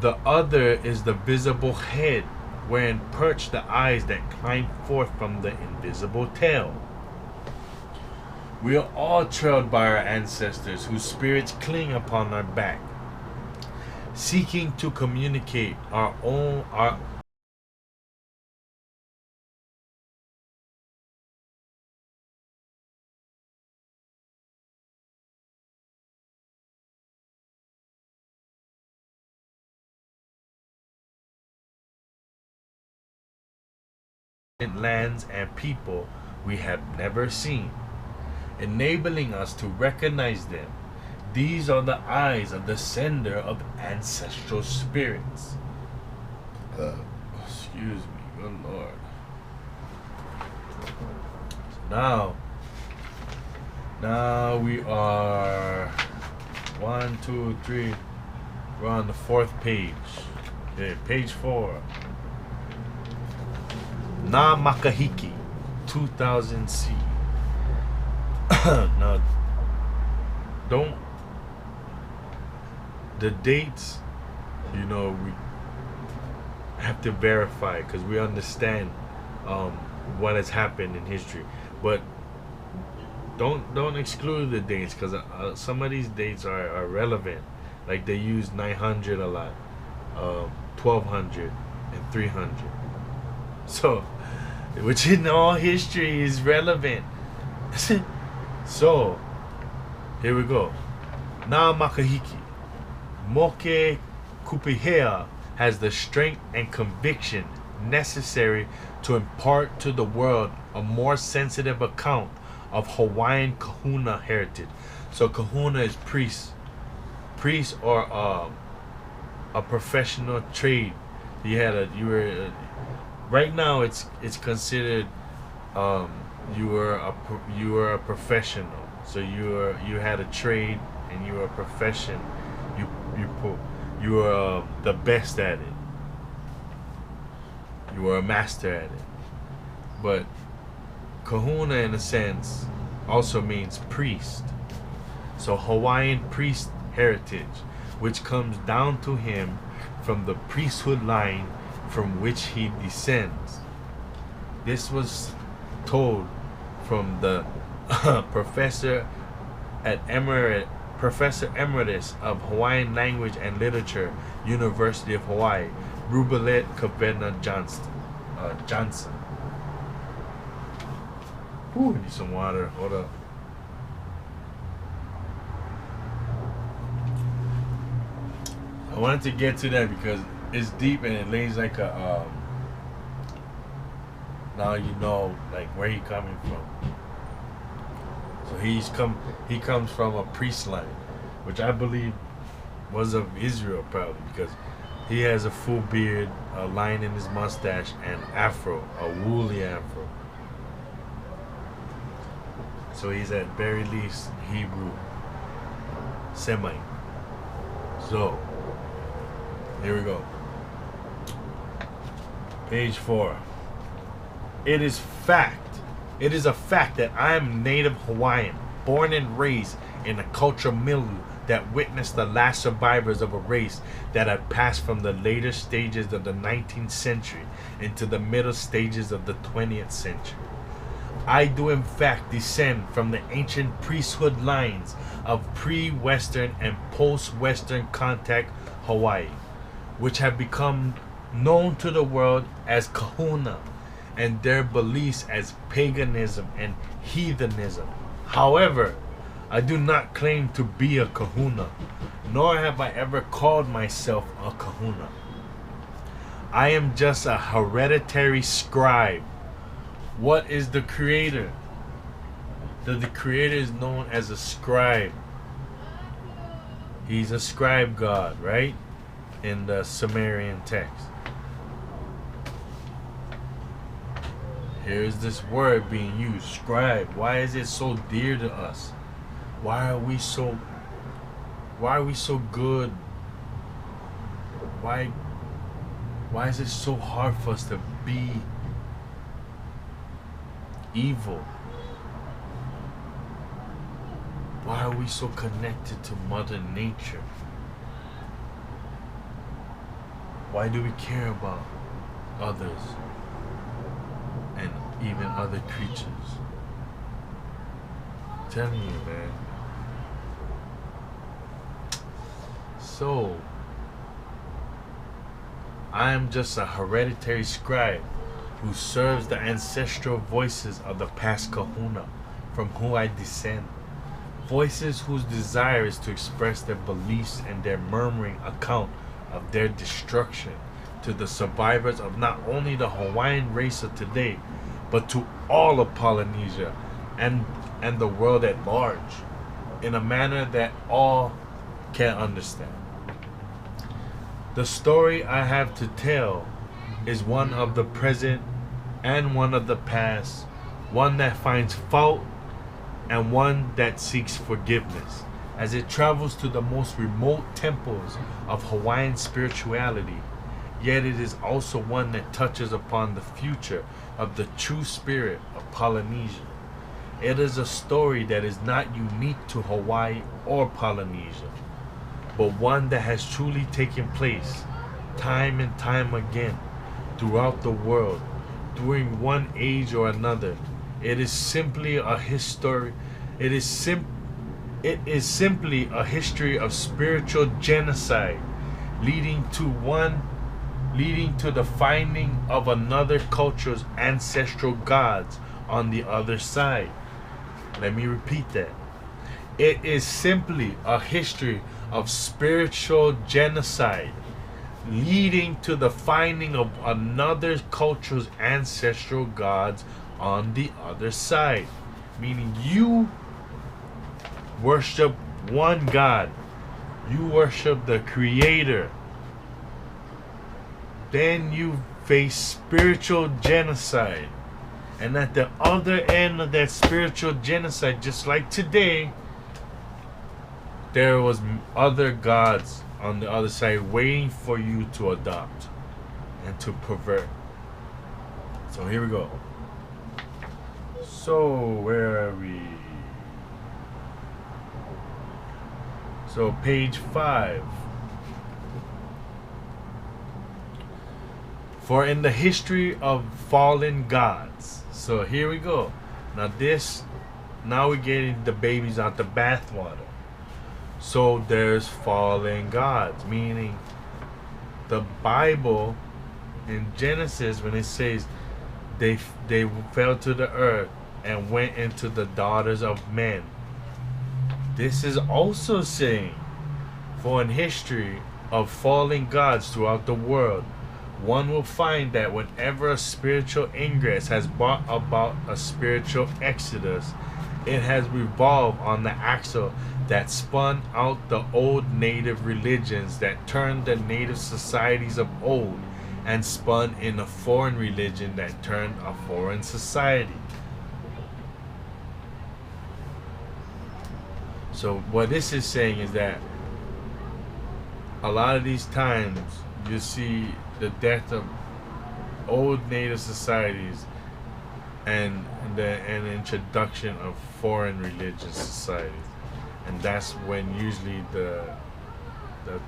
The other is the visible head, wherein perch the eyes that climb forth from the invisible tail. We are all trailed by our ancestors, whose spirits cling upon our back, seeking to communicate our lands and people we have never seen, enabling us to recognize them. These are the eyes of the sender of ancestral spirits. Excuse me, good Lord. So now we are 1, 2, 3. We're on the 4th page. Okay, page 4. Na Makahiki, 2000 C. Now, don't the dates, we have to verify because we understand what has happened in history, but don't exclude the dates because some of these dates are relevant. Like they use 900 a lot, 1200 and 300. So, which in all history is relevant. So, here we go. Na Makahiki. Moke Kupihea has the strength and conviction necessary to impart to the world a more sensitive account of Hawaiian kahuna heritage. So kahuna is priest or a professional trade. Right now it's considered you were a professional. So you had a trade and you were a profession. You were the best at it. You were a master at it. But kahuna, in a sense, also means priest. So Hawaiian priest heritage, which comes down to him from the priesthood line from which he descends. This was told from the Professor Emeritus of Hawaiian Language and Literature, University of Hawaii, Rubelet Kavena Johnson. Ooh, I need some water. Hold up. I wanted to get to that because it's deep and it lays like a now you know like where he coming from. So he comes from a priest line, which I believe was of Israel probably, because he has a full beard, a line in his mustache, and afro, a woolly afro. So he's at very least Hebrew Semite. So here we go. Page 4. It is a fact that I am native Hawaiian, born and raised in a cultural milieu that witnessed the last survivors of a race that had passed from the later stages of the 19th century into the middle stages of the 20th century. I do in fact descend from the ancient priesthood lines of pre-Western and post-Western contact Hawaii, which have become known to the world as kahuna, and their beliefs as paganism and heathenism. However, I do not claim to be a kahuna, nor have I ever called myself a kahuna. I am just a hereditary scribe. What is the creator? The creator is known as a scribe. He's a scribe god, right? In the Sumerian text. Here's this word being used, scribe. Why is it so dear to us? Why are we so good? Why is it so hard for us to be evil? Why are we so connected to Mother Nature? Why do we care about others and even other creatures? I'm telling you, man. So, I am just a hereditary scribe who serves the ancestral voices of the past Kahuna, from whom I descend. Voices whose desire is to express their beliefs and their murmuring account of their destruction to the survivors of not only the Hawaiian race of today, but to all of Polynesia and the world at large, in a manner that all can understand. The story I have to tell is one of the present and one of the past, one that finds fault and one that seeks forgiveness, as it travels to the most remote temples of Hawaiian spirituality. Yet it is also one that touches upon the future of the true spirit of Polynesia. It is a story that is not unique to Hawaii or Polynesia, but one that has truly taken place time and time again throughout the world during one age or another. It is simply a history. It is simply a history of spiritual genocide, leading to the finding of another culture's ancestral gods on the other side. Let me repeat that. It is simply a history of spiritual genocide, leading to the finding of another culture's ancestral gods on the other side. Meaning you worship one God. You worship the Creator. Then you face spiritual genocide. And at the other end of that spiritual genocide, just like today, there was other gods on the other side waiting for you to adopt and to pervert. So here we go. So where are we? So page 5. For in the history of fallen gods. So here we go. Now we're getting the babies out the bathwater. So there's fallen gods, meaning the Bible in Genesis, when it says they fell to the earth and went into the daughters of men. This is also saying, for in history of fallen gods throughout the world, one will find that whenever a spiritual ingress has brought about a spiritual exodus, it has revolved on the axle that spun out the old native religions that turned the native societies of old and spun in a foreign religion that turned a foreign society. So what this is saying is that a lot of these times you see the death of old native societies and the introduction of foreign religious societies, and that's when usually the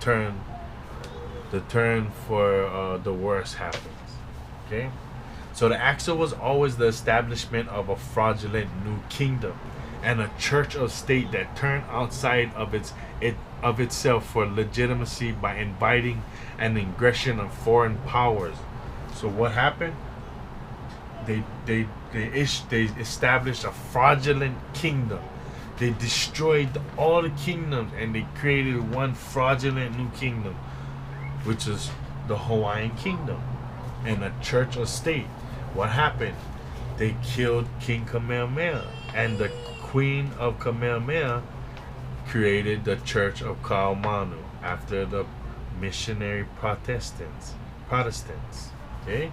turn for the worst happens. Okay, so the axle was always the establishment of a fraudulent new kingdom and a church of state that turned outside of itself for legitimacy by inviting an aggression of foreign powers. So what happened? They established a fraudulent kingdom. They destroyed all the kingdoms and they created one fraudulent new kingdom, which is the Hawaiian kingdom and a church of state. What happened? They killed King Kamehameha, and the Queen of Kamehameha created the Church of Kaumanu after the missionary Protestants. Okay?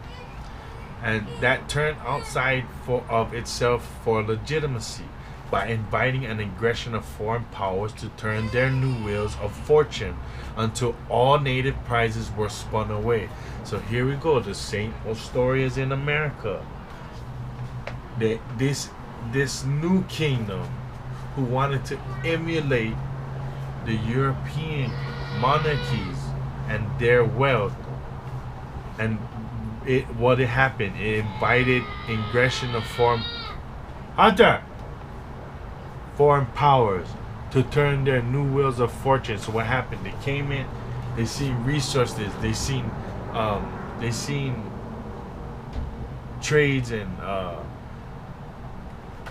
And that turned outside of itself for legitimacy by inviting an aggression of foreign powers to turn their new wheels of fortune until all native prizes were spun away. So here we go, the same old story as in America. This new kingdom who wanted to emulate the European monarchies and their wealth And what it happened, it invited ingression of Udah, foreign powers to turn their new wheels of fortune. So what happened? They came in, they seen resources, they seen trades and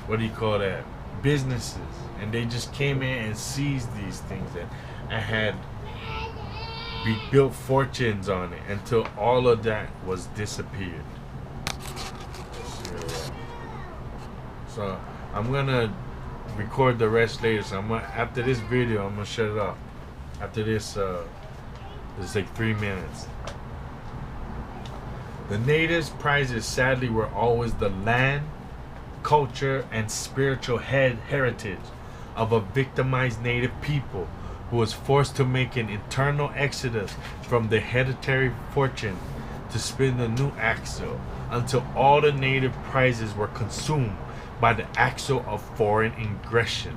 what do you call that? Businesses, and they just came in and seized these things and had rebuilt fortunes on it until all of that was disappeared. So I'm gonna record the rest later. So after this video, I'm gonna shut it off. After this, it's like 3 minutes. The natives' prizes, sadly, were always the land, culture, and spiritual heritage of a victimized native people who was forced to make an internal exodus from the hereditary fortune to spin the new axle until all the native prizes were consumed by the axle of foreign ingression.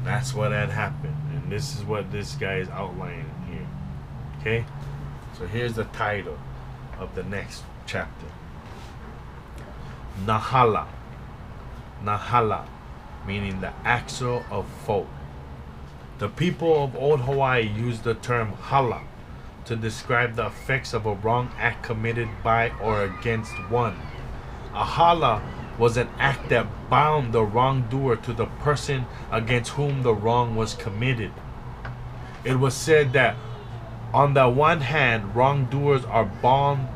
That's what had happened, and this is what this guy is outlining here. Okay, so here's the title of the next chapter. Nahala. Nahala, meaning the axle of folk. The people of old Hawaii used the term hala to describe the effects of a wrong act committed by or against one. A hala was an act that bound the wrongdoer to the person against whom the wrong was committed. It was said that on the one hand, wrongdoers are bound